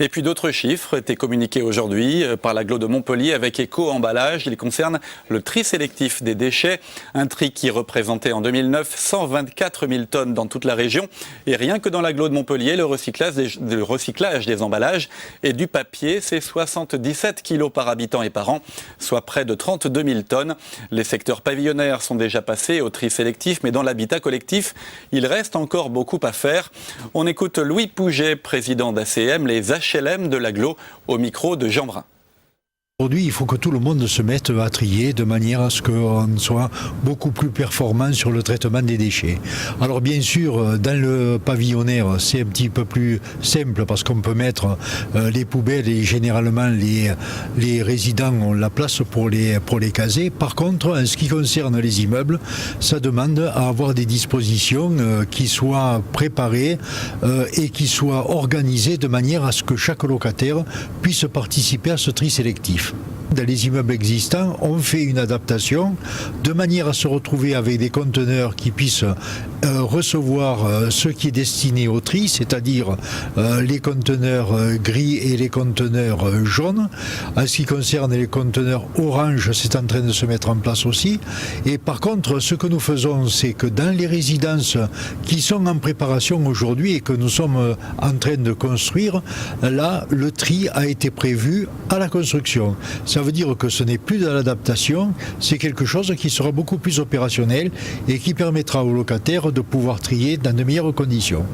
Et puis d'autres chiffres étaient communiqués aujourd'hui par l'agglo de Montpellier avec Éco-emballage. Il concerne le tri sélectif des déchets, un tri qui représentait en 2009 124 000 tonnes dans toute la région. Et rien que dans l'agglo de Montpellier, le recyclage des emballages et du papier, c'est 77 kilos par habitant et par an, soit près de 32 000 tonnes. Les secteurs pavillonnaires sont déjà passés au tri sélectif, mais dans l'habitat collectif, il reste encore beaucoup à faire. On écoute Louis Pouget, président d'ACM, les HLM de l'agglo, au micro de Jean Brun. Aujourd'hui, il faut que tout le monde se mette à trier de manière à ce qu'on soit beaucoup plus performant sur le traitement des déchets. Alors bien sûr, dans le pavillonnaire, c'est un petit peu plus simple parce qu'on peut mettre les poubelles et généralement les résidents ont la place pour les caser. Par contre, en ce qui concerne les immeubles, ça demande à avoir des dispositions qui soient préparées et qui soient organisées de manière à ce que chaque locataire puisse participer à ce tri sélectif. Dans les immeubles existants, on fait une adaptation de manière à se retrouver avec des conteneurs qui puissent recevoir ce qui est destiné au tri, c'est-à-dire les conteneurs gris et les conteneurs jaunes. En ce qui concerne les conteneurs orange, c'est en train de se mettre en place aussi. Et par contre, ce que nous faisons, c'est que dans les résidences qui sont en préparation aujourd'hui et que nous sommes en train de construire, là, le tri a été prévu à la construction. Ça veut dire que ce n'est plus de l'adaptation, c'est quelque chose qui sera beaucoup plus opérationnel et qui permettra aux locataires de pouvoir trier dans de meilleures conditions.